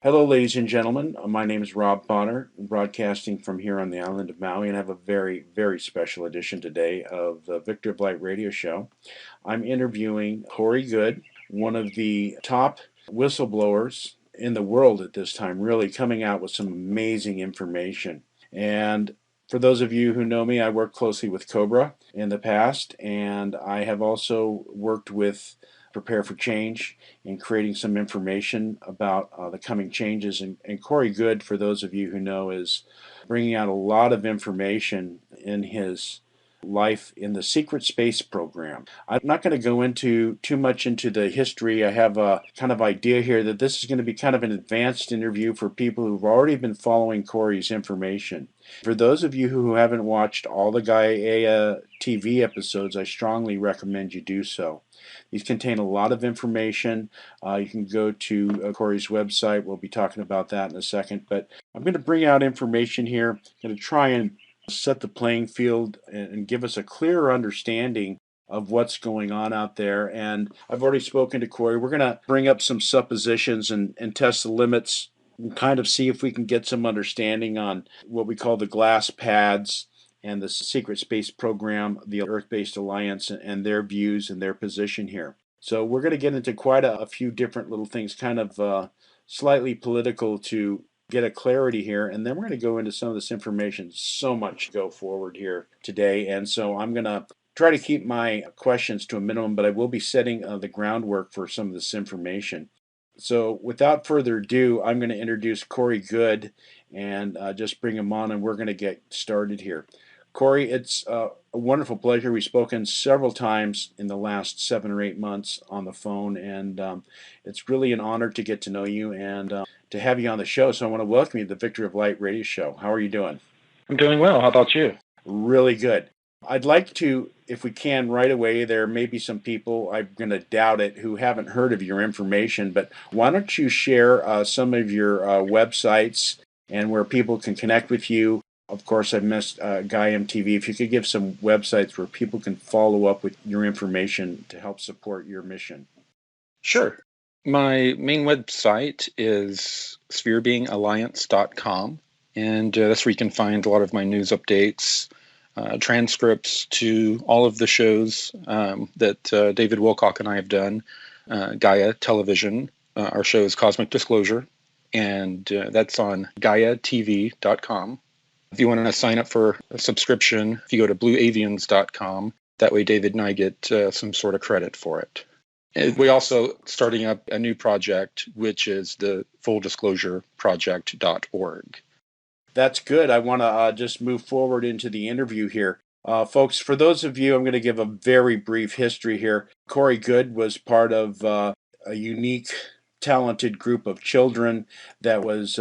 Hello, ladies and gentlemen. My name is Rob Bonner, broadcasting from here on the island of Maui, and I have a very, very special edition today of the Victor of Light radio show. I'm interviewing Corey Goode, one of the top whistleblowers in the world at this time, really coming out with some amazing information. And for those of you who know me, I worked closely with Cobra in the past, and I have also worked with Prepare for Change in creating some information about the coming changes. And Corey Goode, for those of you who know, is bringing out a lot of information in his life in the secret space program. I'm not going to go into too much into the history. I have a kind of idea here that this is going to be kind of an advanced interview for people who've already been following Corey's information. For those of you who haven't watched all the Gaia TV episodes, I strongly recommend you do so. These contain a lot of information. You can go to Corey's website. We'll be talking about that in a second. But I'm going to bring out information here. I'm going to try and set the playing field and give us a clearer understanding of what's going on out there. And I've already spoken to Corey. We're going to bring up some suppositions and test the limits and kind of see if we can get some understanding on what we call the glass pads and the secret space program, the Earth-based alliance, and their views and their position here. So we're going to get into quite a few different little things, kind of slightly political to get a clarity here, and then we're going to go into some of this information. So much to go forward here today, and so I'm going to try to keep my questions to a minimum, but I will be setting the groundwork for some of this information. So without further ado, I'm going to introduce Corey Goode and just bring him on, and we're going to get started here. Corey, it's a wonderful pleasure. We've spoken several times in the last 7 or 8 months on the phone, and it's really an honor to get to know you and to have you on the show. So I want to welcome you to the Victory of Light radio show. How are you doing? I'm doing well. How about you? Really good. I'd like to, if we can, right away, there may be some people, I'm going to doubt it, who haven't heard of your information, but why don't you share some of your websites and where people can connect with you? Of course, I missed Guy MTV. If you could give some websites where people can follow up with your information to help support your mission. Sure. My main website is spherebeingalliance.com, and that's where you can find a lot of my news updates, transcripts to all of the shows that David Wilcock and I have done, Gaia Television. Our show is Cosmic Disclosure, and that's on GaiaTV.com. If you want to sign up for a subscription, if you go to blueavians.com, that way David and I get some sort of credit for it. We also starting up a new project, which is the fulldisclosureproject.org. That's good. I want to just move forward into the interview here. Folks, for those of you, I'm going to give a very brief history here. Corey Goode was part of a unique, talented group of children that was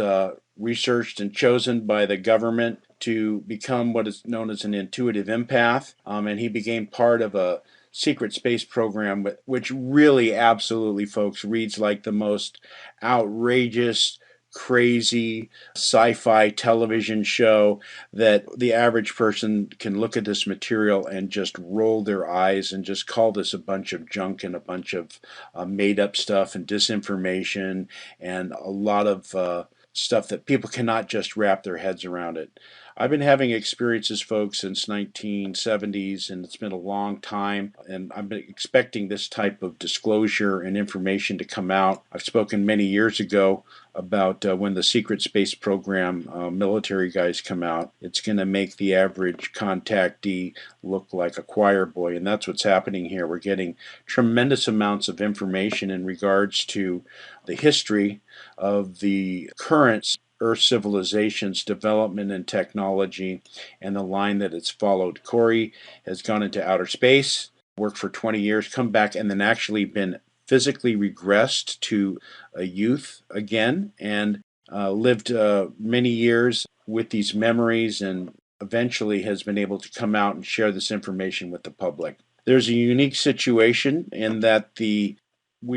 researched and chosen by the government to become what is known as an intuitive empath. And he became part of a secret space program, which really, absolutely, folks, reads like the most outrageous, crazy sci-fi television show that the average person can look at this material and just roll their eyes and just call this a bunch of junk and a bunch of made-up stuff and disinformation and a lot of stuff that people cannot just wrap their heads around it. I've been having experiences, folks, since 1970s, and it's been a long time, and I've been expecting this type of disclosure and information to come out. I've spoken many years ago about when the secret space program military guys come out. It's going to make the average contactee look like a choir boy, and that's what's happening here. We're getting tremendous amounts of information in regards to the history of the current Earth civilization's development and technology and the line that it's followed. Corey has gone into outer space, worked for 20 years, come back, and then actually been physically regressed to a youth again and lived many years with these memories and eventually has been able to come out and share this information with the public. There's a unique situation in that we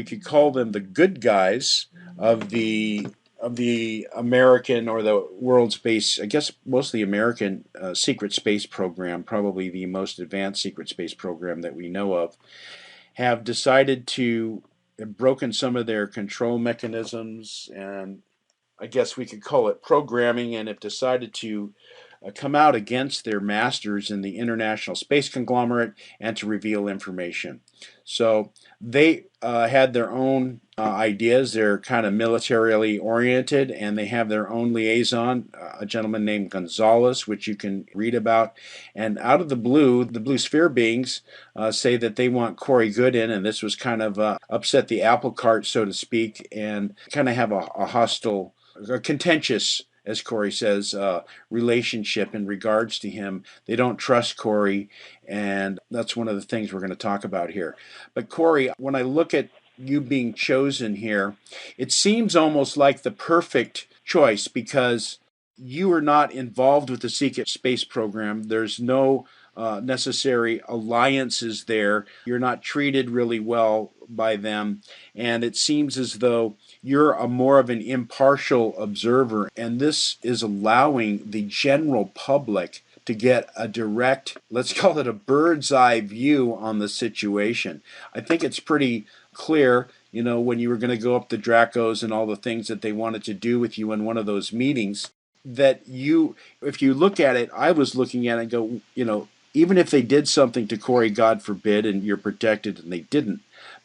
could call them the good guys of the American or the world's space, I guess mostly American secret space program, probably the most advanced secret space program that we know of, have decided to have broken some of their control mechanisms and I guess we could call it programming, and have decided to come out against their masters in the international space conglomerate and to reveal information. So they had their own ideas. They're kind of militarily oriented, and they have their own liaison, a gentleman named Gonzalez, which you can read about. And out of the blue sphere beings say that they want Corey Goode in, and this was kind of upset the apple cart, so to speak, and kind of have a hostile, a contentious, as Corey says, relationship in regards to him. They don't trust Corey, and that's one of the things we're going to talk about here. But Corey, when I look at you being chosen here, it seems almost like the perfect choice because you are not involved with the secret space program. There's no necessary alliances there. You're not treated really well by them, and it seems as though you're a more of an impartial observer, and this is allowing the general public to get a direct, let's call it a bird's eye view on the situation. I think it's pretty clear, when you were going to go up the Dracos and all the things that they wanted to do with you in one of those meetings, that if you look at it, I was looking at it and go, even if they did something to Corey, God forbid, and you're protected, and they didn't.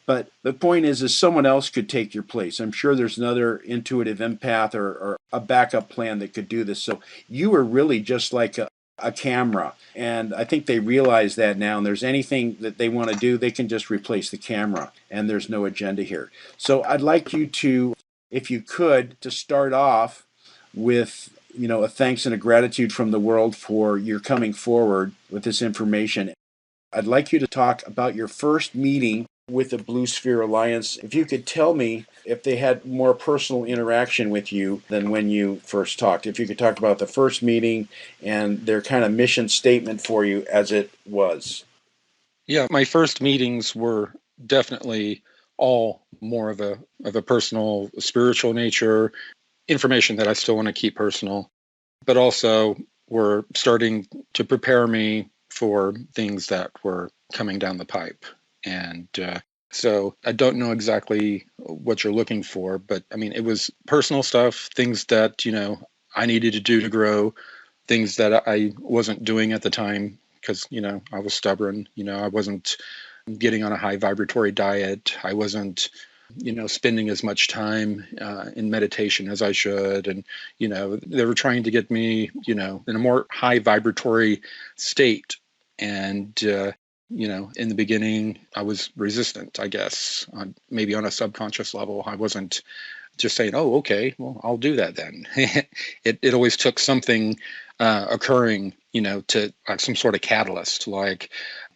But the point is someone else could take your place. I'm sure there's another intuitive empath or a backup plan that could do this. So you were really just like a camera. And I think they realize that now. And there's anything that they want to do, they can just replace the camera. And there's no agenda here. So I'd like you to, if you could, to start off with a thanks and a gratitude from the world for your coming forward with this information. I'd like you to talk about your first meeting with the Blue Sphere Alliance. If you could tell me if they had more personal interaction with you than when you first talked. If you could talk about the first meeting and their kind of mission statement for you as it was. Yeah, my first meetings were definitely all more of a personal, spiritual nature, information that I still want to keep personal, but also were starting to prepare me for things that were coming down the pipe. And so I don't know exactly what you're looking for, but I mean, it was personal stuff, things that, I needed to do to grow, things that I wasn't doing at the time because, I was stubborn. I wasn't getting on a high vibratory diet. I wasn't spending as much time in meditation as I should. And, they were trying to get me, in a more high vibratory state. And, in the beginning, I was resistant, I guess, maybe on a subconscious level. I wasn't just saying, oh, okay, well, I'll do that then. It always took something occurring, to some sort of catalyst. Like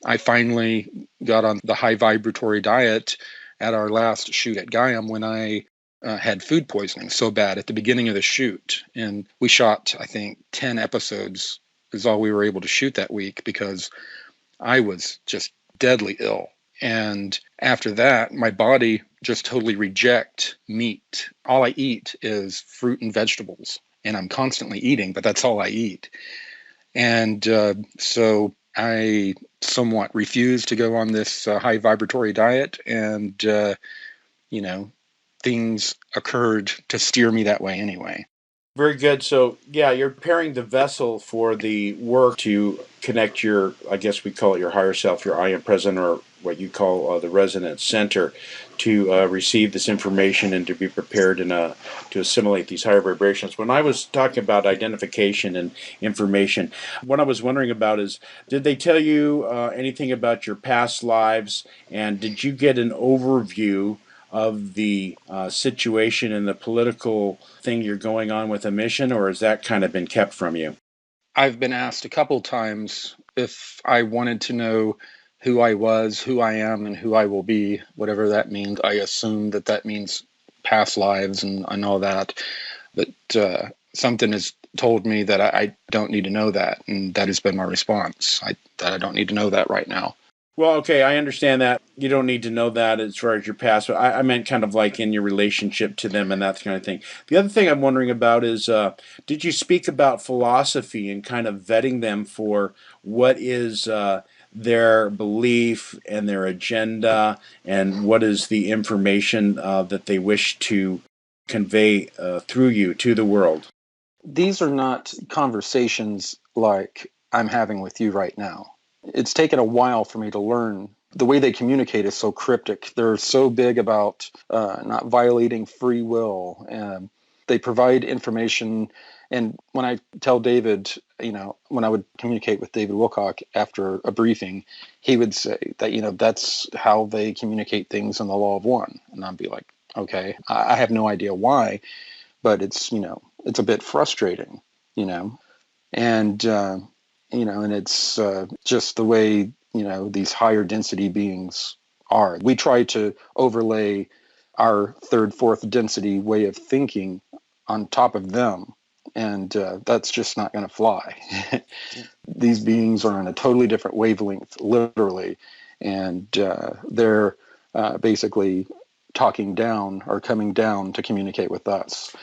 I finally got on the high vibratory diet at our last shoot at Gaiam when I had food poisoning so bad at the beginning of the shoot. And we shot, I think, 10 episodes is all we were able to shoot that week because I was just deadly ill. And after that, my body just totally reject meat. All I eat is fruit and vegetables. And I'm constantly eating, but that's all I eat. And so I somewhat refused to go on this high vibratory diet. And, things occurred to steer me that way anyway. Very good. So, yeah, you're preparing the vessel for the work to connect your, I guess we call it your higher self, your I am present, or what you call the resonance center, to receive this information and to be prepared and to assimilate these higher vibrations. When I was talking about identification and information, what I was wondering about is, did they tell you anything about your past lives, and did you get an overview of the situation and the political thing you're going on with a mission, or has that kind of been kept from you? I've been asked a couple times if I wanted to know who I was, who I am, and who I will be, whatever that means. I assume that means past lives and all that. But something has told me that I don't need to know that, and that has been my response, that I don't need to know that right now. Well, okay, I understand that. You don't need to know that as far as your past, but I meant kind of like in your relationship to them and that kind of thing. The other thing I'm wondering about is, did you speak about philosophy and kind of vetting them for what is their belief and their agenda, and what is the information that they wish to convey through you to the world? These are not conversations like I'm having with you right now. It's taken a while for me to learn. The way they communicate is so cryptic. They're so big about not violating free will. They provide information. And when I tell David, when I would communicate with David Wilcock after a briefing, he would say that, that's how they communicate things in the law of one. And I'd be like, okay, I have no idea why, but it's a bit frustrating, and, and it's just the way, these higher density beings are. We try to overlay our third, fourth density way of thinking on top of them. And that's just not going to fly. These beings are on a totally different wavelength, literally. And they're basically talking down or coming down to communicate with us.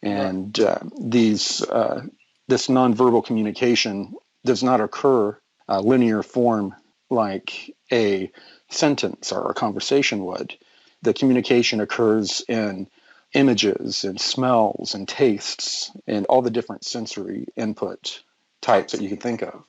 And this nonverbal communication does not occur linear form like a sentence or a conversation would. The communication occurs in images and smells and tastes and all the different sensory input types that you can think of.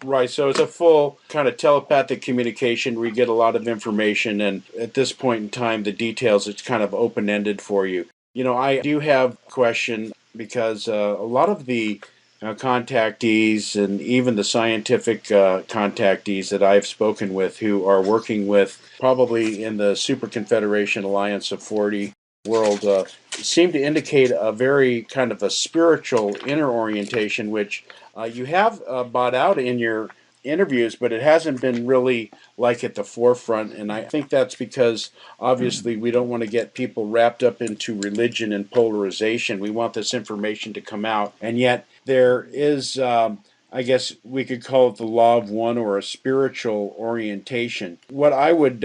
Right, so it's a full kind of telepathic communication where you get a lot of information, and at this point in time, the details, it's kind of open-ended for you. I do have a question because a lot of the contactees and even the scientific contactees that I've spoken with who are working with probably in the Super Confederation Alliance of 40 world seem to indicate a very kind of a spiritual inner orientation, which you have brought out in your interviews, but it hasn't been really like at the forefront. And I think that's because obviously we don't want to get people wrapped up into religion and polarization. We want this information to come out. And yet there is, I guess we could call it the law of one or a spiritual orientation. What I would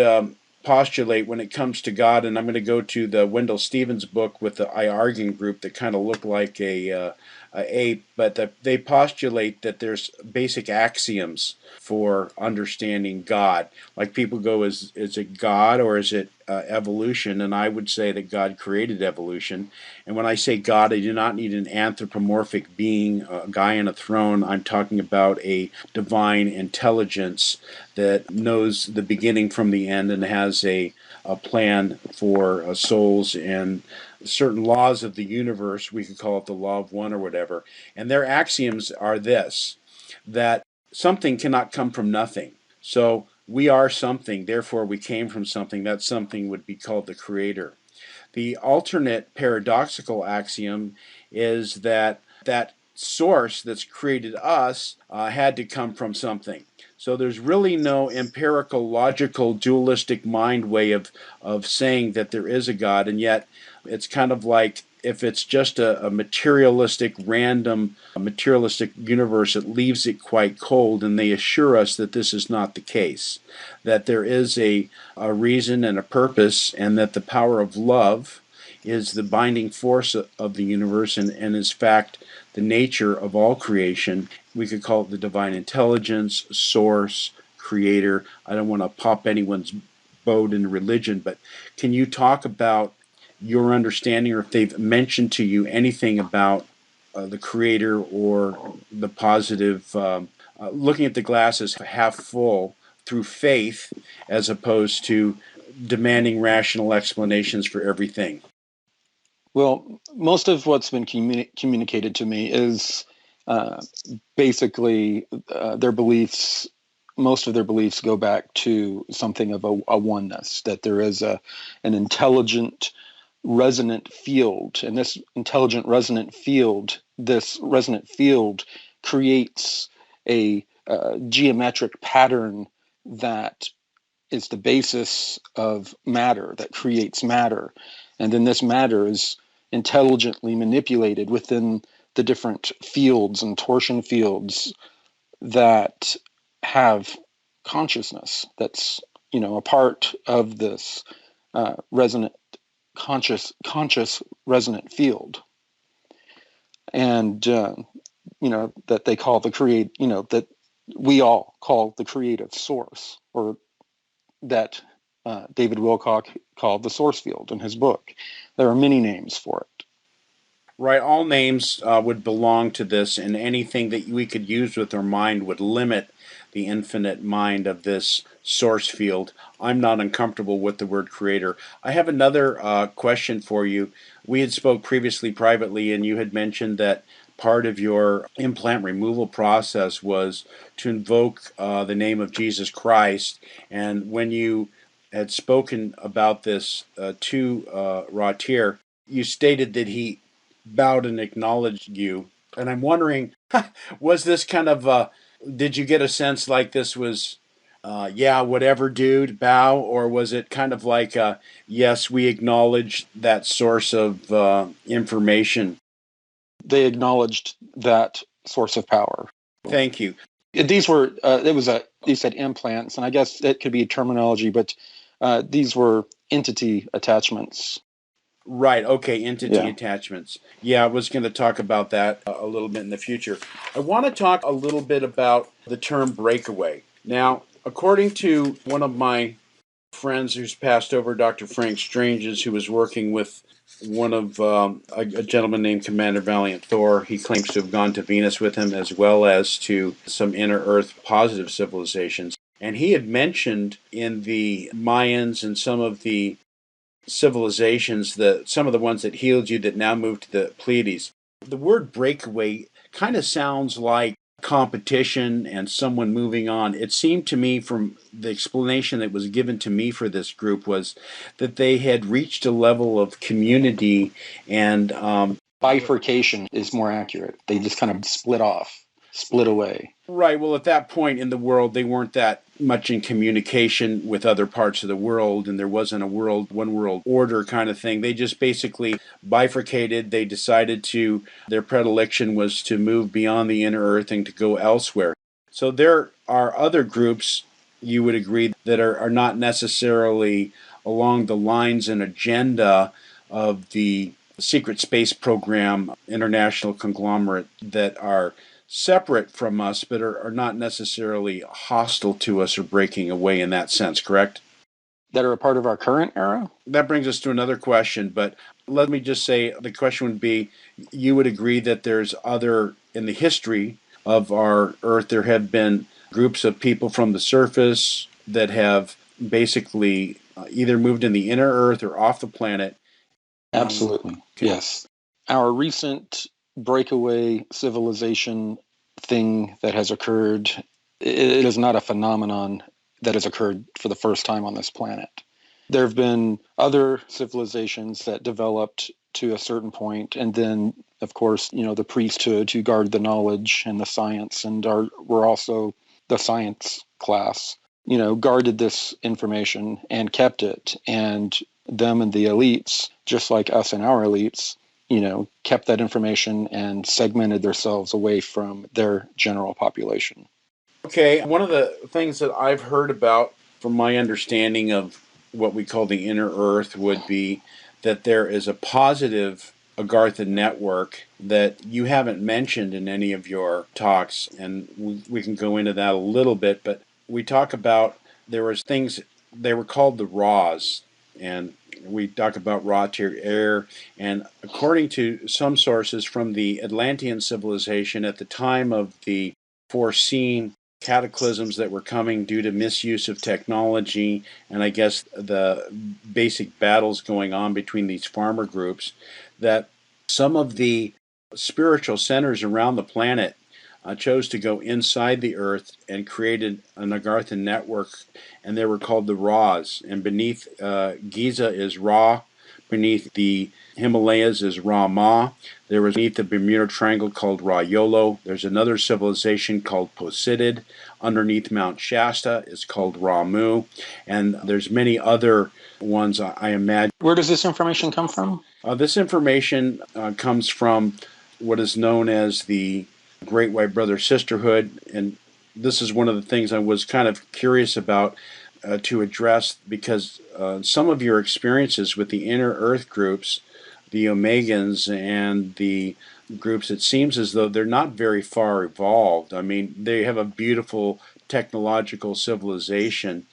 postulate when it comes to God, and I'm going to go to the Wendell Stevens book with the I Arguing group that kind of look like a ape, but they postulate that there's basic axioms for understanding God. Like people go, is it God or is it evolution? And I would say that God created evolution. And when I say God, I do not need an anthropomorphic being, a guy on a throne. I'm talking about a divine intelligence that knows the beginning from the end and has a plan for souls and certain laws of the universe. We could call it the law of one or whatever. And their axioms are this, that something cannot come from nothing. So we are something, therefore we came from something. That something would be called the creator. The alternate paradoxical axiom is that that source that's created us had to come from something. So there's really no empirical, logical, dualistic mind way of saying that there is a God, and yet it's kind of like if it's just a materialistic, random, materialistic universe, it leaves it quite cold, and they assure us that this is not the case, that there is a reason and a purpose, and that the power of love is the binding force of the universe and is fact the nature of all creation. We could call it the divine intelligence, source, creator. I don't want to pop anyone's boat in religion, but can you talk about your understanding, or if they've mentioned to you anything about the creator or the positive, looking at the glass as half full through faith as opposed to demanding rational explanations for everything? Well, most of what's been communicated to me is basically their beliefs. Most of their beliefs go back to something of a oneness, that there is an intelligent resonant field, and this resonant field creates a geometric pattern that is the basis of matter, that creates matter. And then this matter is intelligently manipulated within the different fields and torsion fields that have consciousness, that's a part of this resonant conscious resonant field. And that they call that we all call the creative source, or that David Wilcock called the source field in his book. There are many names for it. Right, all names would belong to this, and anything that we could use with our mind would limit the infinite mind of this source field. I'm not uncomfortable with the word creator. I have another question for you. We had spoke previously privately, and you had mentioned that part of your implant removal process was to invoke the name of Jesus Christ. And when you had spoken about this to Ratier, you stated that he bowed and acknowledged you. And I'm wondering, was this kind of did you get a sense like this was, yeah, whatever, dude, bow, or was it kind of like, yes, we acknowledge that source of information? They acknowledged that source of power. Thank you. These were, you said implants, and I guess it could be terminology, but these were entity attachments. Right, okay, entity Yeah. attachments. Yeah, I was going to talk about that a little bit in the future. I want to talk a little bit about the term breakaway. Now, according to one of my friends who's passed over, Dr. Frank Stranges, who was working with one of a gentleman named Commander Valiant Thor. He claims to have gone to Venus with him, as well as to some inner Earth positive civilizations. And he had mentioned in the Mayans and some of the civilizations, some of the ones that healed you that now moved to the Pleiades. The word breakaway kind of sounds like competition and someone moving on. It seemed to me from the explanation that was given to me for this group was that they had reached a level of community and Bifurcation is more accurate. They just kind of split off, split away. Right. Well, at that point in the world, they weren't that much in communication with other parts of the world, and there wasn't a one world order kind of thing. They just basically bifurcated. They decided their predilection was to move beyond the inner earth and to go elsewhere. So there are other groups, you would agree, that are not necessarily along the lines and agenda of the secret space program, international conglomerate, that are separate from us, but are not necessarily hostile to us or breaking away in that sense, correct? That are a part of our current era? That brings us to another question, but let me just say the question would be, you would agree that there's in the history of our Earth, there have been groups of people from the surface that have basically either moved in the inner Earth or off the planet. Absolutely. Okay. Yes. Our recent breakaway civilization thing that has occurred, it is not a phenomenon that has occurred for the first time on this planet. There have been other civilizations that developed to a certain point, and then, of course, the priesthood who guard the knowledge and the science, and were also the science class, guarded this information and kept it, and them and the elites, just like us and our elites, kept that information and segmented themselves away from their general population. Okay, one of the things that I've heard about from my understanding of what we call the inner earth would be that there is a positive Agarthan network that you haven't mentioned in any of your talks, and we can go into that a little bit, but we talk about there was things, they were called the Raws, and we talk about raw tier air, and according to some sources from the Atlantean civilization at the time of the foreseen cataclysms that were coming due to misuse of technology, and I guess the basic battles going on between these farmer groups, that some of the spiritual centers around the planet chose to go inside the earth and created an Agarthan network, and they were called the Ra's. And beneath Giza is Ra, beneath the Himalayas is Ra Ma. There was beneath the Bermuda Triangle called Ra Yolo. There's another civilization called Posidid. Underneath Mount Shasta is called Ra Mu. And there's many other ones, I imagine. Where does this information come from? This information comes from what is known as the Great White Brother Sisterhood, and this is one of the things I was kind of curious about to address, because some of your experiences with the inner Earth groups, the Omegans, and the groups, it seems as though they're not very far evolved. I mean, they have a beautiful technological civilization,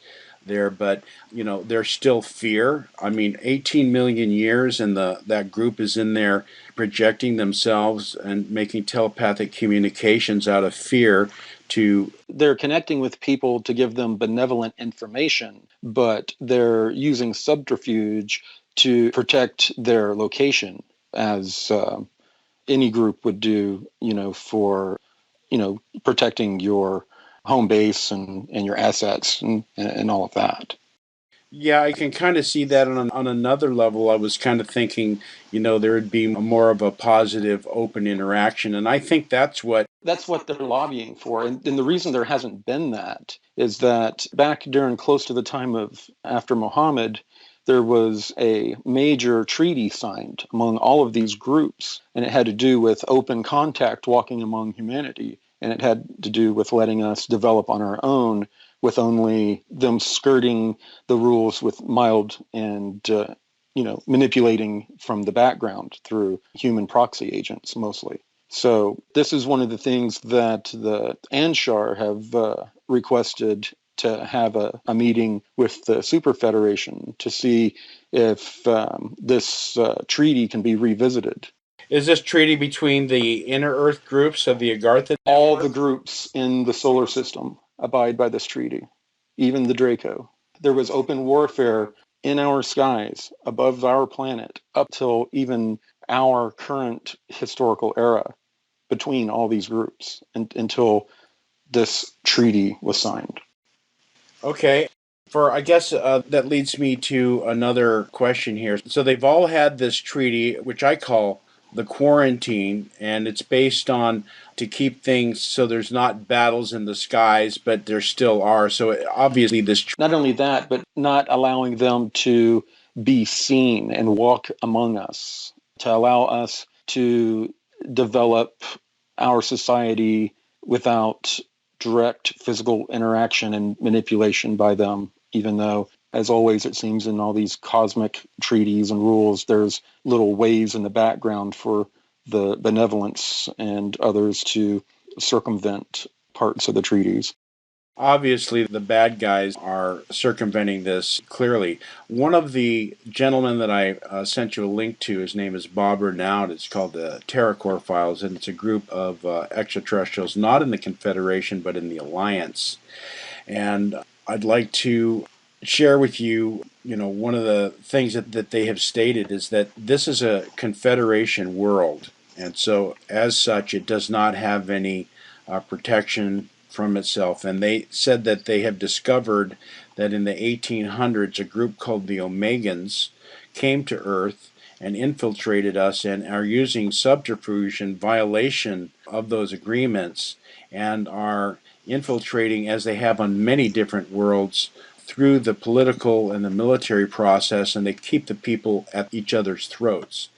there, but there's still fear. I mean, 18 million years, and that group is in there projecting themselves and making telepathic communications out of fear to. They're connecting with people to give them benevolent information, but they're using subterfuge to protect their location, as any group would do, for protecting your home base and your assets and all of that. Yeah, I can kind of see that on another level. I was kind of thinking, there would be more of a positive, open interaction. And I think that's what they're lobbying for. And the reason there hasn't been that is that back during close to the time of after Muhammad, there was a major treaty signed among all of these groups, and it had to do with open contact walking among humanity. And it had to do with letting us develop on our own, with only them skirting the rules with mild and manipulating from the background through human proxy agents mostly. So this is one of the things that the Anshar have requested, to have a meeting with the Super Federation to see if this treaty can be revisited. Is this treaty between the inner Earth groups of the Agarthan Network? All the groups in the solar system abide by this treaty, even the Draco. There was open warfare in our skies above our planet up till even our current historical era between all these groups until this treaty was signed. Okay. I guess that leads me to another question here. So they've all had this treaty, which I call the quarantine, and it's based on to keep things so there's not battles in the skies, but there still are. So obviously not only that, but not allowing them to be seen and walk among us, to allow us to develop our society without direct physical interaction and manipulation by them, even though, as always, it seems in all these cosmic treaties and rules, there's little ways in the background for the benevolence and others to circumvent parts of the treaties. Obviously, the bad guys are circumventing this clearly. One of the gentlemen that I sent you a link to, his name is Bob Renaud. It's called the TerraCore Files, and it's a group of extraterrestrials, not in the Confederation, but in the Alliance. And I'd like to share with you, one of the things that they have stated is that this is a Confederation world. And so, as such, it does not have any protection from itself. And they said that they have discovered that in the 1800s, a group called the Omegans came to Earth and infiltrated us and are using subterfuge in violation of those agreements and are infiltrating, as they have on many different worlds, through the political and the military process, and they keep the people at each other's throats.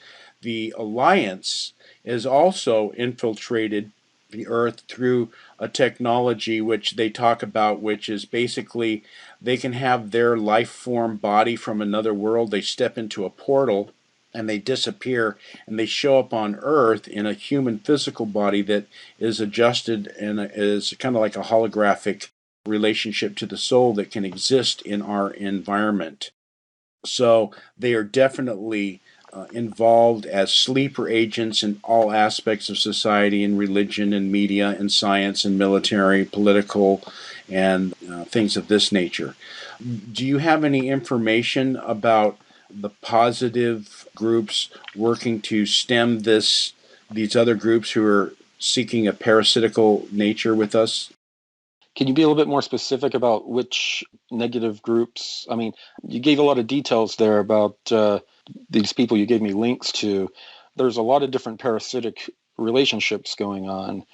The Alliance is also infiltrated the Earth through a technology which they talk about, which is basically they can have their life form body from another world. They step into a portal and they disappear, and they show up on Earth in a human physical body that is adjusted and is kind of like a holographic relationship to the soul that can exist in our environment. So they are definitely involved as sleeper agents in all aspects of society and religion and media and science and military, political, and things of this nature. Do you have any information about the positive groups working to stem these other groups who are seeking a parasitical nature with us? Can you be a little bit more specific about which negative groups? I mean, you gave a lot of details there about these people you gave me links to. There's a lot of different parasitic relationships going on.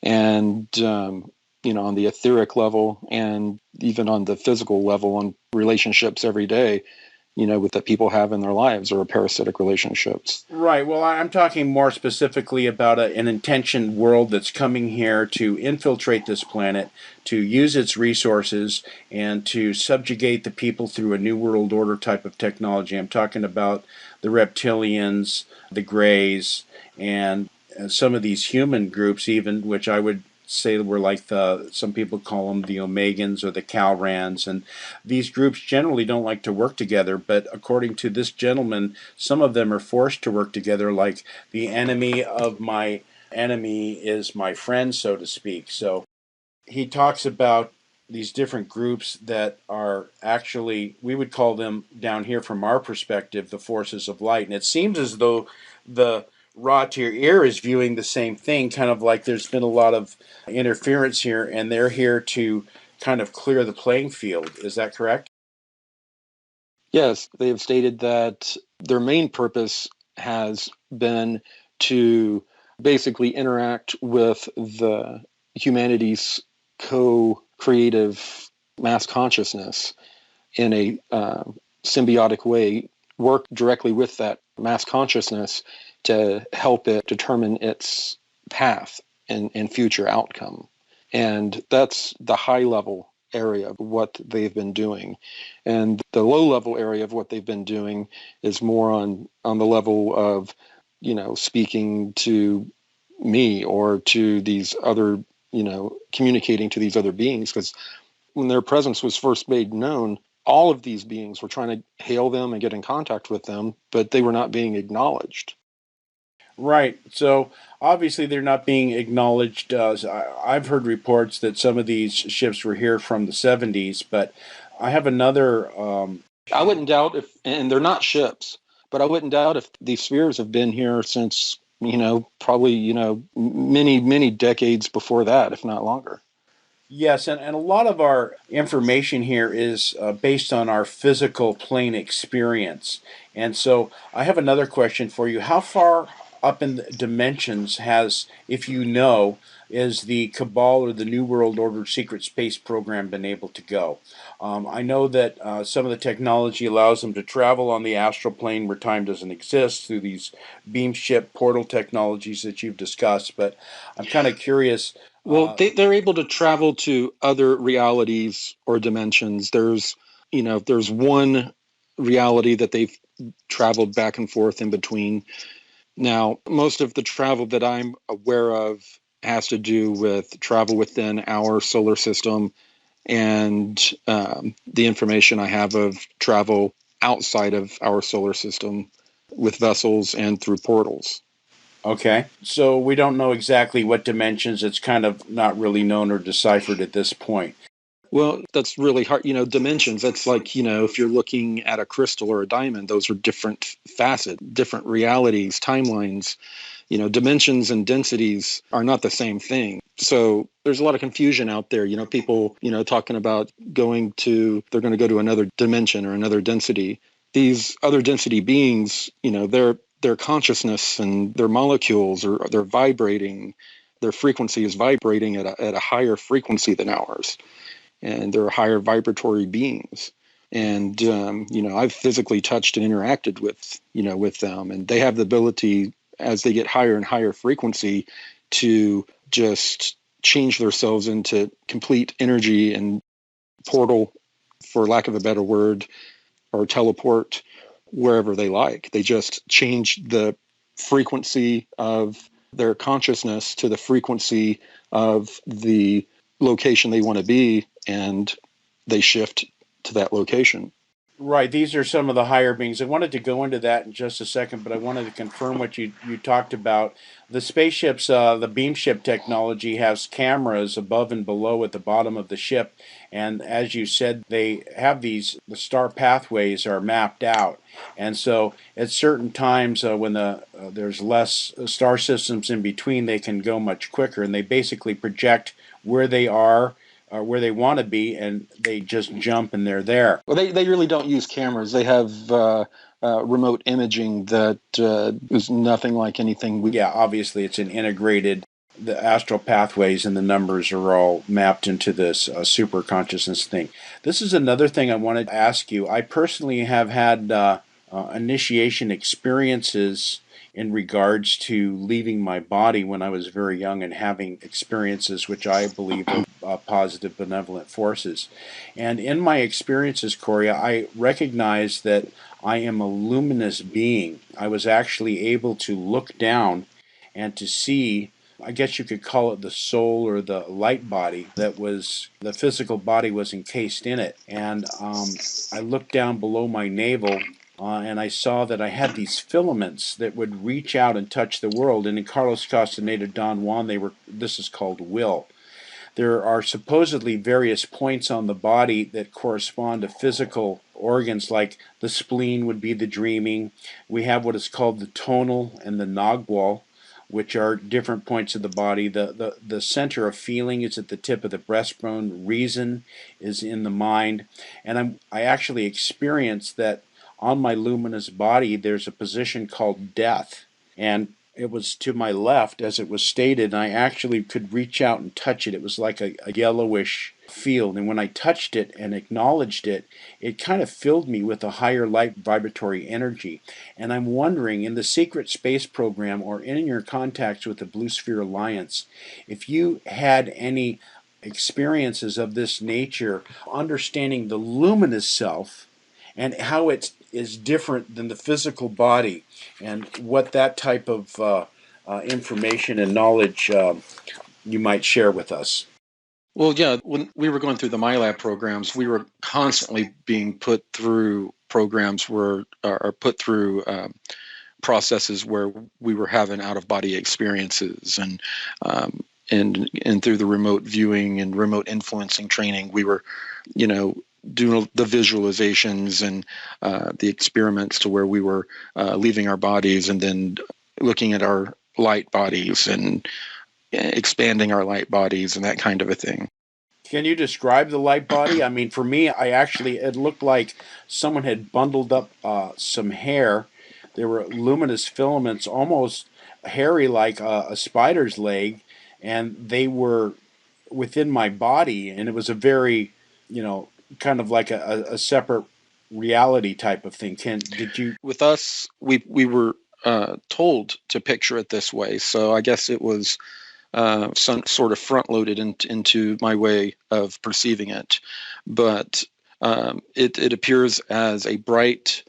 And, on the etheric level and even on the physical level, on relationships every day, with that people have in their lives or parasitic relationships. Right. Well, I'm talking more specifically about an intentioned world that's coming here to infiltrate this planet, to use its resources, and to subjugate the people through a New World Order type of technology. I'm talking about the reptilians, the Greys, and some of these human groups even, which I would say we're like some people call them the Omegans or the Calrans, and these groups generally don't like to work together, but according to this gentleman, some of them are forced to work together, like the enemy of my enemy is my friend, so to speak. So he talks about these different groups that are actually, we would call them down here from our perspective, the forces of light. And it seems as though the raw to your ear is viewing the same thing, kind of like there's been a lot of interference here, and they're here to kind of clear the playing field. Is that correct? Yes, they have stated that their main purpose has been to basically interact with the humanity's co-creative mass consciousness in a symbiotic way, work directly with that mass consciousness to help it determine its path and future outcome. And that's the high level area of what they've been doing. And the low level area of what they've been doing is more on the level of, speaking to me or to these other, communicating to these other beings. Because when their presence was first made known, all of these beings were trying to hail them and get in contact with them, but they were not being acknowledged. Right. So obviously they're not being acknowledged. I've heard reports that some of these ships were here from the 70s, but I have another. I wouldn't doubt if, and they're not ships, but I wouldn't doubt if these spheres have been here since, probably, many, many decades before that, if not longer. Yes, and a lot of our information here is based on our physical plane experience. And so I have another question for you. How far up in the dimensions has, if you know, is the Cabal or the New World Order secret space program been able to go? I know that some of the technology allows them to travel on the astral plane where time doesn't exist through these beam ship portal technologies that you've discussed, but I'm kind of curious. Well, they're able to travel to other realities or dimensions. There's one reality that they've traveled back and forth in between. Now, most of the travel that I'm aware of has to do with travel within our solar system and the information I have of travel outside of our solar system with vessels and through portals. Okay. So we don't know exactly what dimensions. It's kind of not really known or deciphered at this point. Well, that's really hard. Dimensions, that's like, if you're looking at a crystal or a diamond, those are different facets, different realities, timelines. Dimensions and densities are not the same thing. So there's a lot of confusion out there. People, talking about they're going to go to another dimension or another density. These other density beings, their consciousness and their molecules are they're vibrating. Their frequency is vibrating at a higher frequency than ours, and they're higher vibratory beings. And I've physically touched and interacted with them, and they have the ability, as they get higher and higher frequency, to just change themselves into complete energy and portal, for lack of a better word, or teleport wherever they like. They just change the frequency of their consciousness to the frequency of the location they want to be, and they shift to that location. Right. These are some of the higher beings. I wanted to go into that in just a second, but I wanted to confirm what you talked about. The spaceships, the beam ship technology has cameras above and below at the bottom of the ship. And as you said, they have the star pathways are mapped out. And so at certain times when there's less star systems in between, they can go much quicker. And they basically project where they are, where they want to be, and they just jump and they're there. Well, they really don't use cameras. They have remote imaging that is nothing like anything. Yeah, obviously it's an integrated, the astral pathways and the numbers are all mapped into this super consciousness thing. This is another thing I wanted to ask you. I personally have had initiation experiences in regards to leaving my body when I was very young and having experiences which I believe are positive, benevolent forces. And in my experiences, Corey, I recognized that I am a luminous being. I was actually able to look down and to see I guess you could call it the soul or the light body that was, the physical body was encased in it. And I looked down below my navel and I saw that I had these filaments that would reach out and touch the world. And in Carlos Castaneda, Don Juan, this is called will. There are supposedly various points on the body that correspond to physical organs, like the spleen would be the dreaming. We have what is called the tonal and the nogwal, which are different points of the body. The center of feeling is at the tip of the breastbone. Reason is in the mind. And I actually experienced that on my luminous body there's a position called death. And it was to my left, as it was stated, and I actually could reach out and touch it. It was like a yellowish field. And when I touched it and acknowledged it, it kind of filled me with a higher light vibratory energy. And I'm wondering, in the secret space program or in your contacts with the Blue Sphere Alliance, if you had any experiences of this nature, understanding the luminous self and how it is different than the physical body, and what that type of information and knowledge you might share with us. Well, yeah, when we were going through the MyLab programs, we were constantly being put through programs or put through processes where we were having out-of-body experiences, and through the remote viewing and remote influencing training, we were, doing the visualizations and the experiments to where we were leaving our bodies and then looking at our light bodies and expanding our light bodies and that kind of a thing. Can you describe the light body? I mean, for me, it looked like someone had bundled up some hair. There were luminous filaments, almost hairy like a spider's leg, and they were within my body, and it was a very, kind of like a separate reality type of thing. Did you? With us, we were told to picture it this way, so I guess it was some sort of front-loaded into my way of perceiving it. But it appears as a bright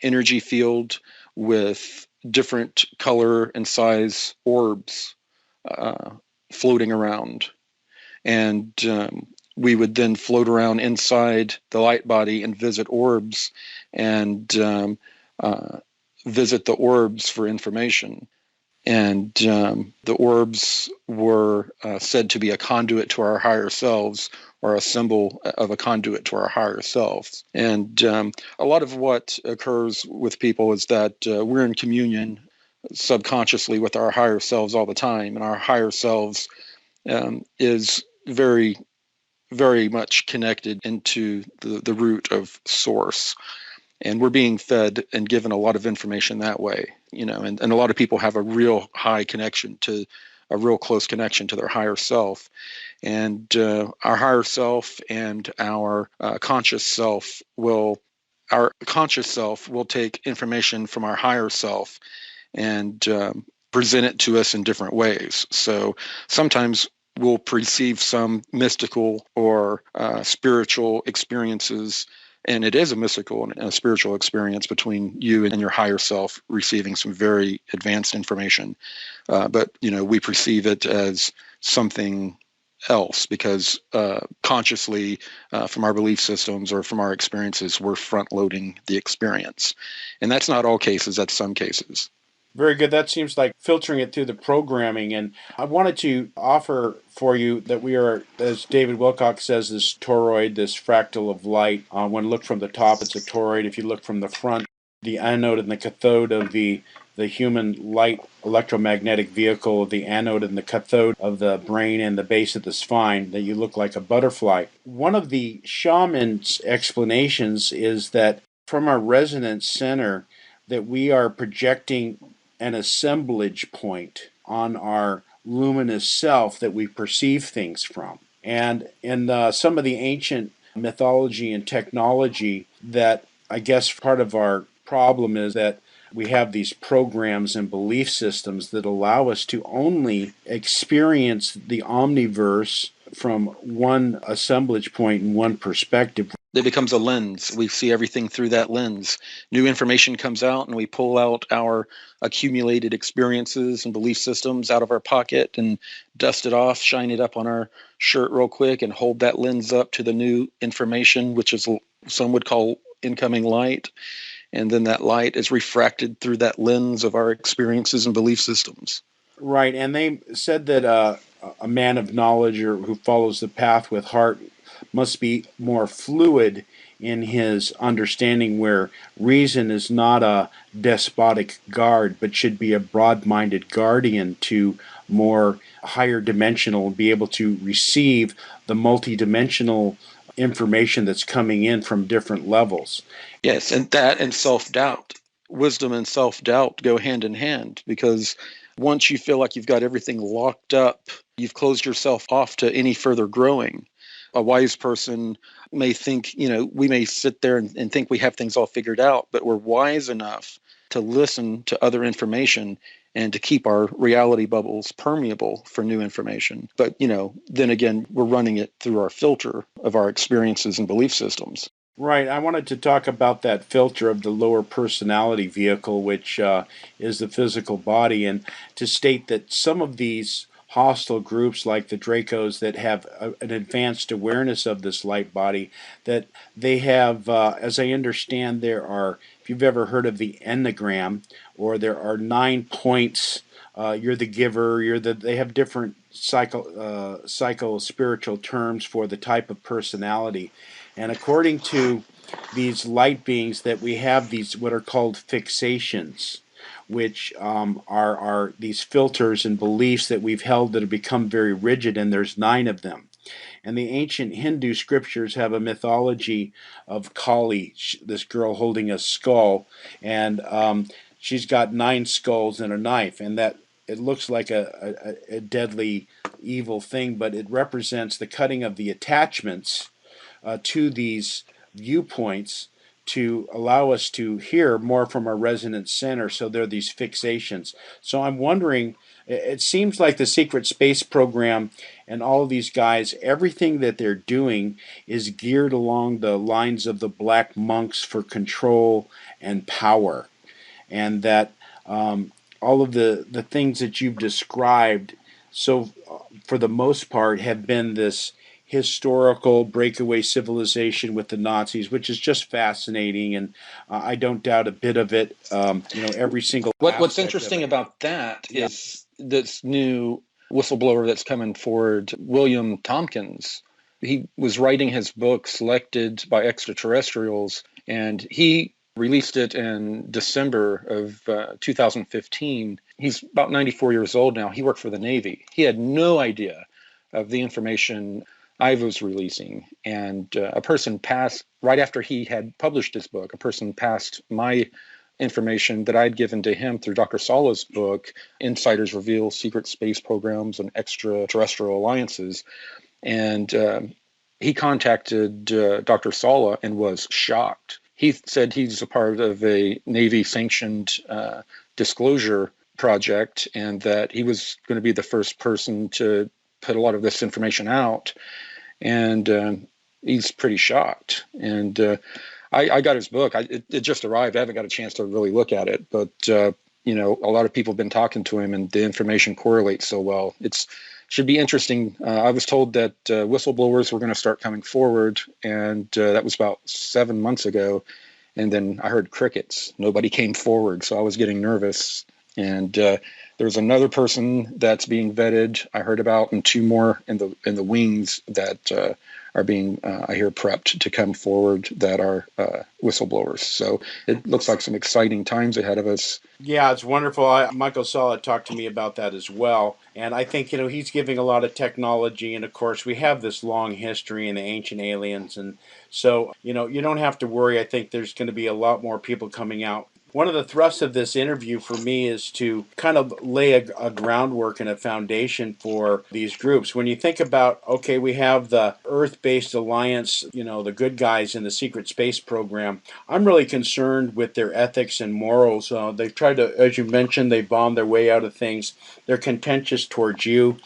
energy field with different color and size orbs floating around. And we would then float around inside the light body and visit orbs and visit the orbs for information. And the orbs were said to be a conduit to our higher selves, or a symbol of a conduit to our higher selves. And a lot of what occurs with people is that we're in communion subconsciously with our higher selves all the time. And our higher selves is very, very much connected into the root of source. And we're being fed and given a lot of information that way, and a lot of people have a real high connection to a real close connection to their higher self. And our higher self and our conscious self will take information from our higher self and present it to us in different ways. So sometimes we'll perceive some mystical or spiritual experiences, and it is a mystical and a spiritual experience between you and your higher self receiving some very advanced information. But, we perceive it as something else because consciously from our belief systems or from our experiences, we're front-loading the experience. And that's not all cases, that's some cases. Very good. That seems like filtering it through the programming. And I wanted to offer for you that we are, as David Wilcock says, this toroid, this fractal of light. When looked from the top, it's a toroid. If you look from the front, the anode and the cathode of the human light electromagnetic vehicle, the anode and the cathode of the brain and the base of the spine, that you look like a butterfly. One of the shaman's explanations is that from our resonance center, that we are projecting an assemblage point on our luminous self that we perceive things from. And in some of the ancient mythology and technology, that I guess part of our problem is that we have these programs and belief systems that allow us to only experience the omniverse from one assemblage point and one perspective. It becomes a lens. We see everything through that lens. New information comes out, and we pull out our accumulated experiences and belief systems out of our pocket and dust it off, shine it up on our shirt real quick, and hold that lens up to the new information, which is some would call incoming light. And then that light is refracted through that lens of our experiences and belief systems. Right, and they said that a man of knowledge or who follows the path with heart must be more fluid in his understanding, where reason is not a despotic guard, but should be a broad minded guardian to more higher dimensional and be able to receive the multidimensional information that's coming in from different levels. Yes, and that and self doubt. Wisdom and self doubt go hand in hand, because once you feel like you've got everything locked up, you've closed yourself off to any further growing. A wise person may think, we may sit there and think we have things all figured out, but we're wise enough to listen to other information and to keep our reality bubbles permeable for new information. But, then again, we're running it through our filter of our experiences and belief systems. Right. I wanted to talk about that filter of the lower personality vehicle, which is the physical body, and to state that some of these hostile groups, like the Dracos, that have an advanced awareness of this light body, that they have, as I understand, there are, if you've ever heard of the Enneagram, or there are 9 points. You're the giver. They have different psycho spiritual terms for the type of personality. And according to these light beings, that we have these what are called fixations, which are these filters and beliefs that we've held that have become very rigid, and there's 9 of them. And the ancient Hindu scriptures have a mythology of Kali, this girl holding a skull, and she's got 9 skulls and a knife, and that it looks like a deadly evil thing, but it represents the cutting of the attachments to these viewpoints to allow us to hear more from our resonant center. So there are these fixations. So I'm wondering, it seems like the secret space program and all of these guys, everything that they're doing is geared along the lines of the black monks for control and power. And that all of the things that you've described, so for the most part, have been this historical breakaway civilization with the Nazis, which is just fascinating, and I don't doubt a bit of it. Every single What's aspect of interesting it. about that Yeah. is this new whistleblower that's coming forward, William Tompkins. He was writing his book, Selected by Extraterrestrials, and he released it in December of 2015. He's about 94 years old now. He worked for the Navy. He had no idea of the information I was releasing. And a person passed, right after he had published his book, a person passed my information that I'd given to him through Dr. Sala's book, Insiders Reveal Secret Space Programs and Extraterrestrial Alliances. And he contacted Dr. Sala and was shocked. He said he's a part of a Navy-sanctioned disclosure project, and that he was going to be the first person to put a lot of this information out. And he's pretty shocked. And I got his book. It just arrived. I haven't got a chance to really look at it, but a lot of people have been talking to him, and the information correlates so well. It should be interesting. I was told that whistleblowers were going to start coming forward, and that was about 7 months ago. And then I heard crickets. Nobody came forward, so I was getting nervous. And there's another person that's being vetted, I heard about, and 2 more in the wings that are being, I hear, prepped to come forward that are whistleblowers. So it looks like some exciting times ahead of us. Yeah, it's wonderful. Michael Sala talked to me about that as well. And I think, he's giving a lot of technology. And of course, we have this long history in the ancient aliens. And so, you don't have to worry. I think there's going to be a lot more people coming out. One of the thrusts of this interview for me is to kind of lay a groundwork and a foundation for these groups. When you think about, okay, we have the Earth-based alliance, the good guys in the secret space program, I'm really concerned with their ethics and morals. They've tried to, as you mentioned, they bomb their way out of things. They're contentious towards you.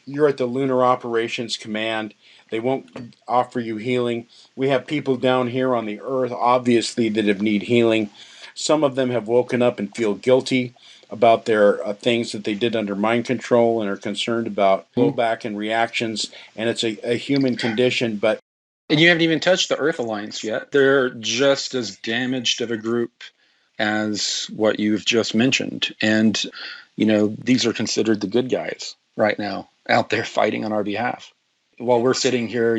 You're at the Lunar Operations Command. They won't offer you healing. We have people down here on the earth, obviously, that have need healing. Some of them have woken up and feel guilty about their things that they did under mind control and are concerned about blowback and reactions. And it's a human condition, but And you haven't even touched the Earth Alliance yet. They're just as damaged of a group as what you've just mentioned. And, these are considered the good guys right now out there fighting on our behalf while we're sitting here,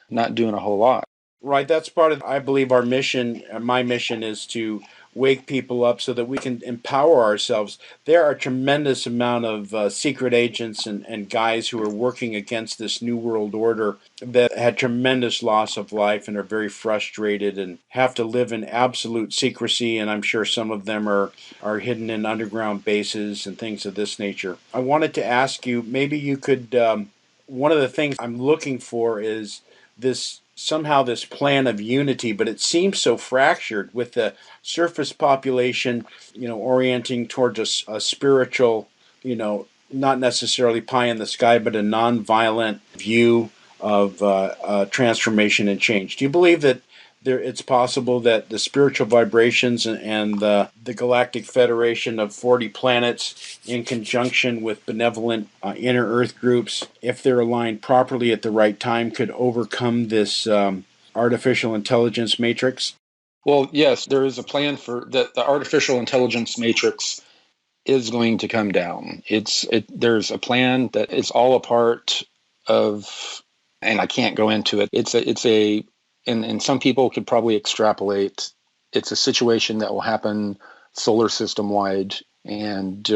not doing a whole lot. right, that's part of, I believe, our mission. My mission is to wake people up so that we can empower ourselves. There are a tremendous amount of secret agents and guys who are working against this New World Order that had tremendous loss of life and are very frustrated and have to live in absolute secrecy. And I'm sure some of them are hidden in underground bases and things of this nature. I wanted to ask you, maybe you could, one of the things I'm looking for is this plan of unity, but it seems so fractured with the surface population, orienting towards a spiritual, not necessarily pie in the sky, but a non-violent view of transformation and change. Do you believe that it's possible that the spiritual vibrations and the Galactic Federation of 40 planets, in conjunction with benevolent inner Earth groups, if they're aligned properly at the right time, could overcome this artificial intelligence matrix? Well, yes, there is a plan for that. The artificial intelligence matrix is going to come down. There's a plan that is all a part of, and I can't go into it. And some people could probably extrapolate. It's a situation that will happen solar system wide, and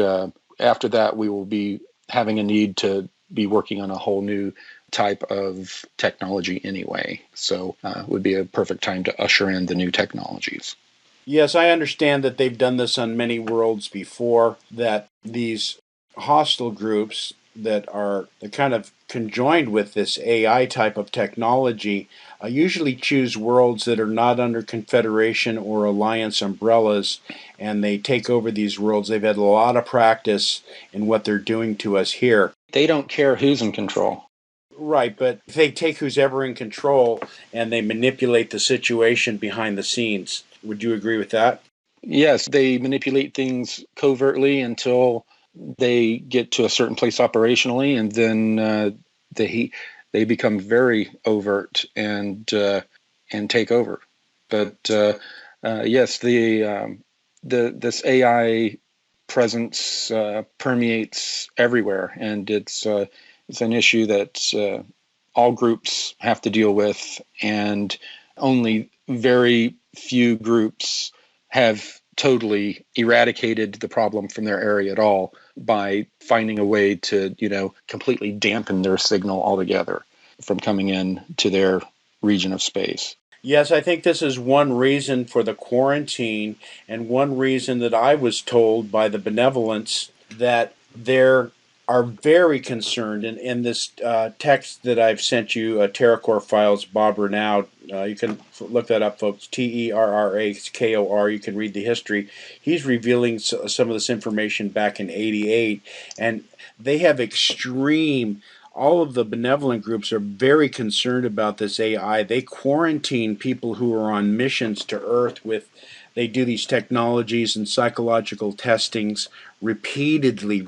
after that, we will be having a need to be working on a whole new type of technology anyway. So it would be a perfect time to usher in the new technologies. Yes, I understand that they've done this on many worlds before, that these hostile groups that are kind of conjoined with this AI type of technology usually choose worlds that are not under confederation or alliance umbrellas, and they take over these worlds. They've had a lot of practice in what they're doing to us here. They don't care who's in control. Right, but they take who's ever in control and they manipulate the situation behind the scenes. Would you agree with that? Yes, they manipulate things covertly until they get to a certain place operationally, and then they become very overt and take over. But yes, this AI presence permeates everywhere, and it's an issue that all groups have to deal with, and only very few groups have totally eradicated the problem from their area at all by finding a way to, completely dampen their signal altogether from coming in to their region of space. Yes, I think this is one reason for the quarantine, and one reason that I was told by the benevolence that they're are very concerned. In this text that I've sent you, Terracore Files, Bob Renaud, you can look that up, folks, TERRAKOR. You can read the history. He's revealing some of this information back in '88, and they have all of the benevolent groups are very concerned about this AI. They quarantine people who are on missions to Earth they do these technologies and psychological testings repeatedly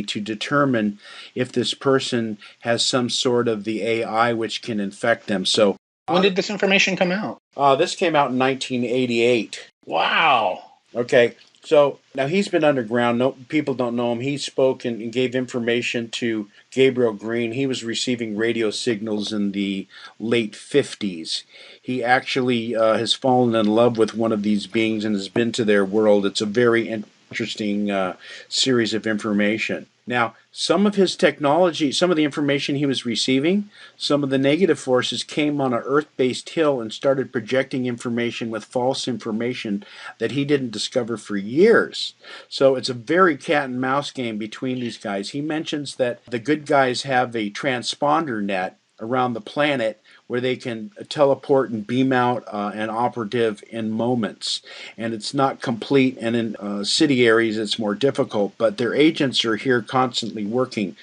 to determine if this person has some sort of the AI which can infect them. So when did this information come out? This came out in 1988. Wow. Okay. So now he's been underground. No, people don't know him. He spoke and gave information to Gabriel Green. He was receiving radio signals in the late 50s. He actually has fallen in love with one of these beings and has been to their world. It's a very interesting series of information. Now, some of his technology, some of the information he was receiving, some of the negative forces came on an Earth-based hill and started projecting information with false information that he didn't discover for years. So it's a very cat and mouse game between these guys. He mentions that the good guys have a transponder net around the planet where they can teleport and beam out an operative in moments. And it's not complete, and in city areas it's more difficult, but their agents are here constantly working.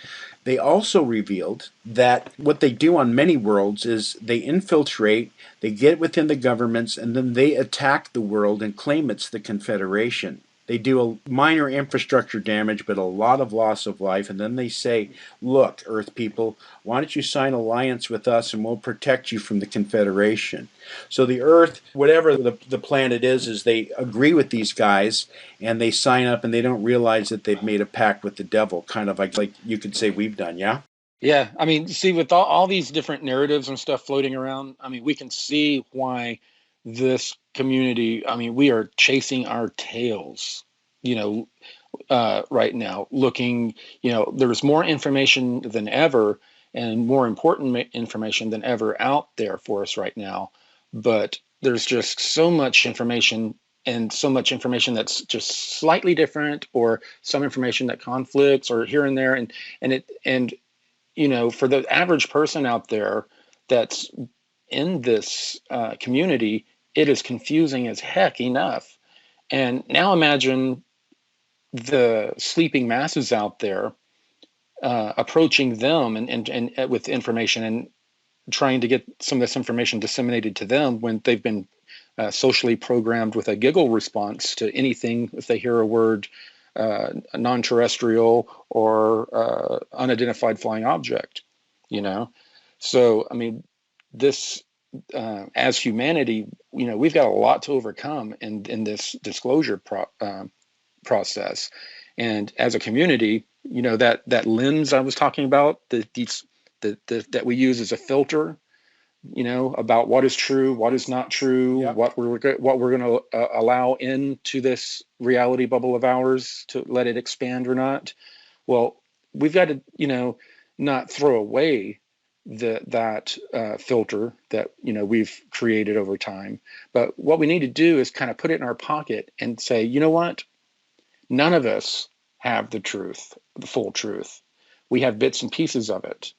They also revealed that what they do on many worlds is they infiltrate, they get within the governments, and then they attack the world and claim it's the Confederation. They do a minor infrastructure damage, but a lot of loss of life. And then they say, look, Earth people, why don't you sign alliance with us and we'll protect you from the Confederation? So the Earth, whatever the planet is they agree with these guys and they sign up and they don't realize that they've made a pact with the devil, kind of like you could say we've done, yeah? Yeah, I mean, see, with all these different narratives and stuff floating around, I mean, we can see why this community, I mean, we are chasing our tails, you know, right now, looking, there's more information than ever and more important information than ever out there for us right now. But there's just so much information and so much information that's just slightly different, or some information that conflicts or here and there. And for the average person out there that's in this community, it is confusing as heck enough. And now imagine the sleeping masses out there approaching them and with information and trying to get some of this information disseminated to them when they've been socially programmed with a giggle response to anything if they hear a word non-terrestrial or unidentified flying object, So, I mean, this, as humanity, we've got a lot to overcome in this disclosure process. And as a community, that lens I was talking about, that we use as a filter, about what is true, what is not true, Yep. what we're going to allow into this reality bubble of ours to let it expand or not. Well, we've got to, not throw away that filter that we've created over time. But what we need to do is kind of put it in our pocket and say, you know what? None of us have the truth, the full truth. We have bits and pieces of it.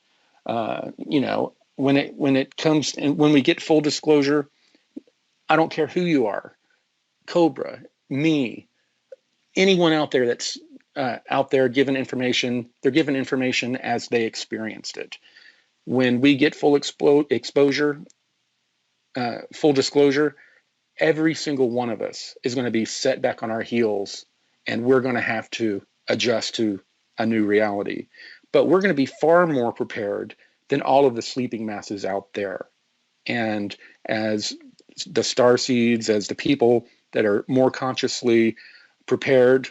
When it comes and when we get full disclosure, I don't care who you are, Cobra, me, anyone out there that's out there given information, they're given information as they experienced it. When we get full exposure, full disclosure, every single one of us is going to be set back on our heels, and we're going to have to adjust to a new reality. But we're going to be far more prepared than all of the sleeping masses out there. And as the starseeds, as the people that are more consciously prepared,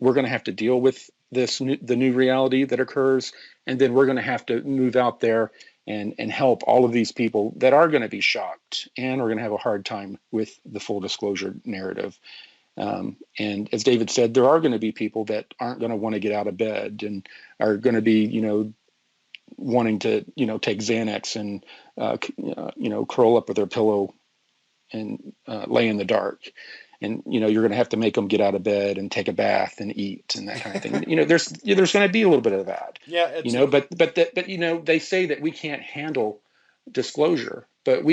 we're going to have to deal with the new reality that occurs. And then we're going to have to move out there and help all of these people that are going to be shocked and are going to have a hard time with the full disclosure narrative. And as David said, there are going to be people that aren't going to want to get out of bed and are going to be, wanting to, take Xanax and, curl up with their pillow and lay in the dark. And, you're going to have to make them get out of bed and take a bath and eat and that kind of thing. There's going to be a little bit of that. Yeah. But they say that we can't handle disclosure. But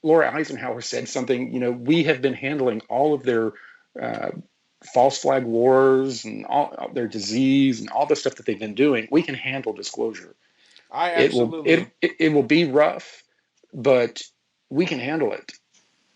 Laura Eisenhower said something, we have been handling all of their false flag wars and all their disease and all the stuff that they've been doing. We can handle disclosure. It will be rough, but we can handle it.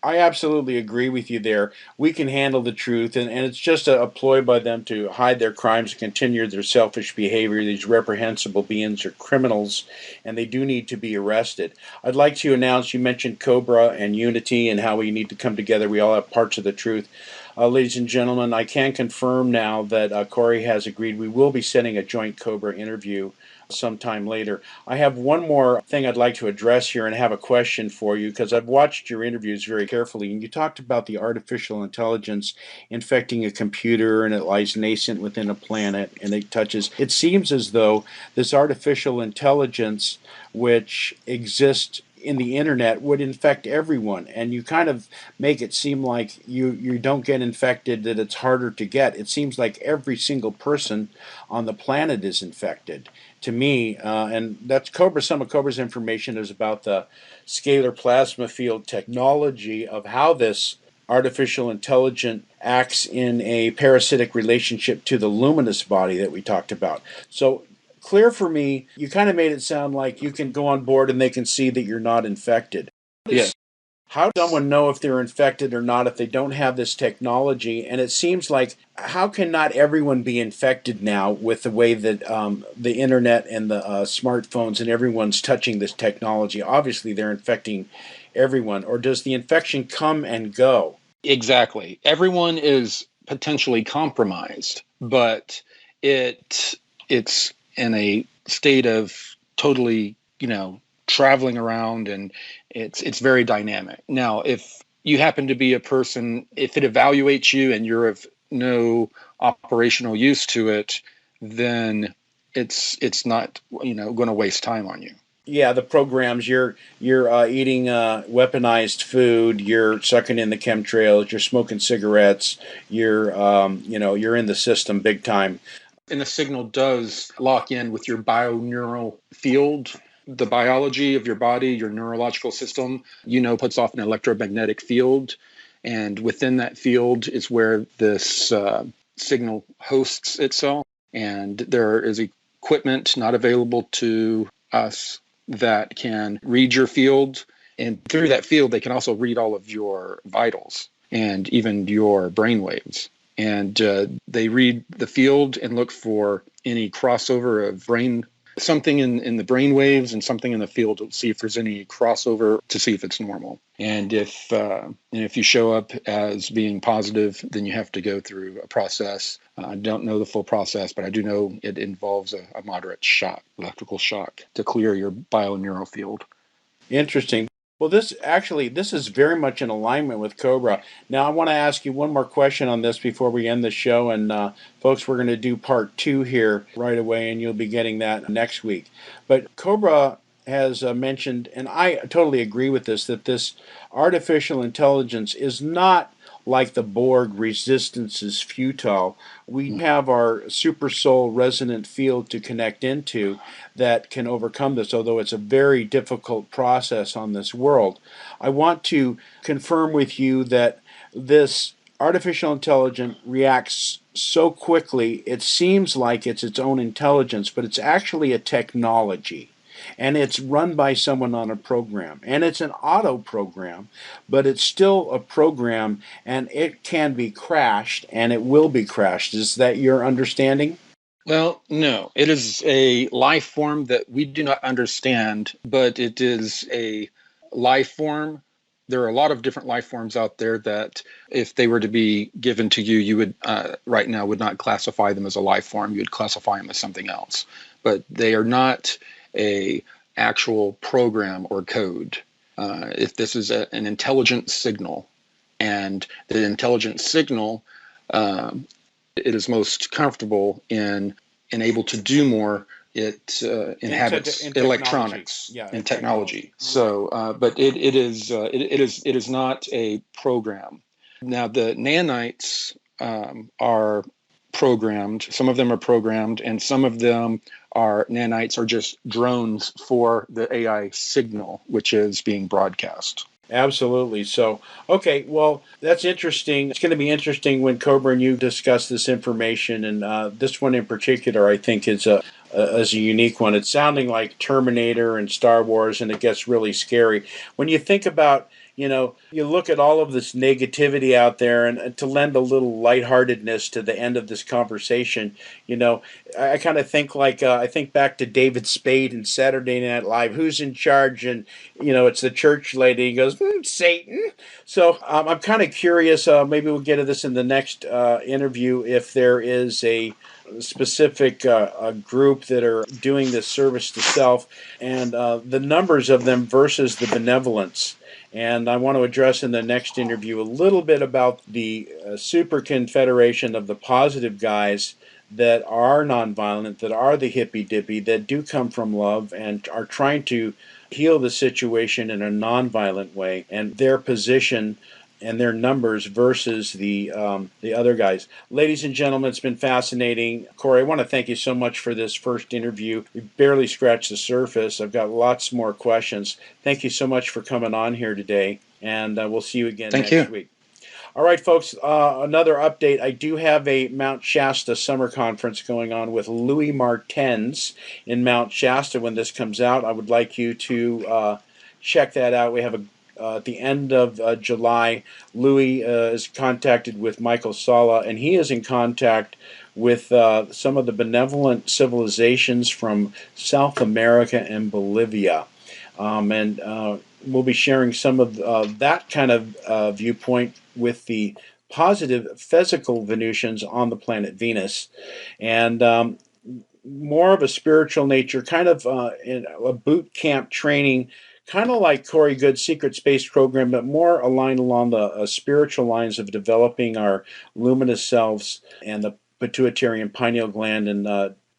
I absolutely agree with you there. We can handle the truth, and it's just a ploy by them to hide their crimes and continue their selfish behavior. These reprehensible beings are criminals, and they do need to be arrested. I'd like to announce, you mentioned Cobra and unity and how we need to come together. We all have parts of the truth. Ladies and gentlemen, I can confirm now that Corey has agreed we will be setting a joint Cobra interview sometime later. I have one more thing I'd like to address here and have a question for you, because I've watched your interviews very carefully, and you talked about the artificial intelligence infecting a computer, and it lies nascent within a planet, and it seems as though this artificial intelligence which exists in the internet would infect everyone, and you kind of make it seem like you don't get infected, that it's harder to get. It seems like every single person on the planet is infected to me, and that's Cobra. Some of Cobra's information is about the scalar plasma field technology of how this artificial intelligence acts in a parasitic relationship to the luminous body that we talked about. So clear for me. You kind of made it sound like you can go on board and they can see that you're not infected. Yes. How does someone know if they're infected or not if they don't have this technology? And it seems like, how can not everyone be infected now with the way that the internet and the smartphones and everyone's touching this technology? Obviously, they're infecting everyone. Or does the infection come and go? Exactly. Everyone is potentially compromised, but it's in a state of totally, traveling around, and it's very dynamic. Now, if you happen to be a person, if it evaluates you and you're of no operational use to it, then it's not, going to waste time on you. Yeah, the programs. You're eating weaponized food. You're sucking in the chemtrails. You're smoking cigarettes. You're in the system big time. And the signal does lock in with your bioneural field, the biology of your body, your neurological system, puts off an electromagnetic field. And within that field is where this signal hosts itself. And there is equipment not available to us that can read your field. And through that field, they can also read all of your vitals and even your brain waves. And they read the field and look for any crossover of something in the brain waves and something in the field to see if there's any crossover, to see if it's normal. And if you show up as being positive, then you have to go through a process. I don't know the full process, but I do know it involves a moderate shock, electrical shock, to clear your bioneural field. Interesting. Well, this is very much in alignment with Cobra. Now, I want to ask you one more question on this before we end the show. And folks, we're going to do part 2 here right away, and you'll be getting that next week. But Cobra has mentioned, and I totally agree with this, that this artificial intelligence is not like the Borg. Resistance is futile. We have our super soul resonant field to connect into that can overcome this, although it's a very difficult process on this world. I want to confirm with you that this artificial intelligence reacts so quickly, it seems like it's its own intelligence, but it's actually a technology. And it's run by someone on a program. And it's an auto program, but it's still a program, and it can be crashed, and it will be crashed. Is that your understanding? Well, no. It is a life form that we do not understand, but it is a life form. There are a lot of different life forms out there that if they were to be given to you, you would right now would not classify them as a life form. You would classify them as something else. But they are not a actual program or code. If this is an intelligent signal, and the intelligent signal, it is most comfortable in and able to do more. It inhabits electronics and technology. So, but it is not a program. Now, the nanites are programmed. Some of them are programmed, and some of them nanites are just drones for the AI signal, which is being broadcast. Absolutely. So, okay, well, that's interesting. It's going to be interesting when Cobra and you discuss this information, and this one in particular, I think, is a unique one. It's sounding like Terminator and Star Wars, and it gets really scary when you think about. You look at all of this negativity out there, and to lend a little lightheartedness to the end of this conversation, I kind of think I think back to David Spade in Saturday Night Live. Who's in charge? And it's the church lady. He goes, Satan. So I'm kind of curious. Maybe we'll get to this in the next interview. If there is a specific group that are doing this service to self, and the numbers of them versus the benevolence. And I want to address in the next interview a little bit about the super confederation of the positive guys that are nonviolent, that are the hippy-dippy, that do come from love and are trying to heal the situation in a nonviolent way, and their position and their numbers versus the other guys. Ladies and gentlemen, it's been fascinating. Corey, I want to thank you so much for this first interview. We've barely scratched the surface. I've got lots more questions. Thank you so much for coming on here today, and we'll see you again next week. All right, folks, another update. I do have a Mount Shasta summer conference going on with Louis Martens in Mount Shasta when this comes out. I would like you to check that out. We have at the end of July, Louis is contacted with Michael Sala, and he is in contact with some of the benevolent civilizations from South America and Bolivia. And we'll be sharing some of that kind of viewpoint with the positive physical Venusians on the planet Venus, and more of a spiritual nature, kind of in a boot camp training, kind of like Corey Goode's Secret Space Program, but more aligned along the spiritual lines of developing our luminous selves and the pituitary and pineal gland, and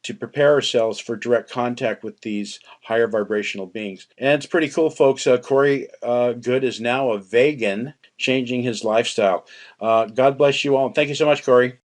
to prepare ourselves for direct contact with these higher vibrational beings. And it's pretty cool, folks. Corey Goode is now a vegan, changing his lifestyle. God bless you all. Thank you so much, Corey.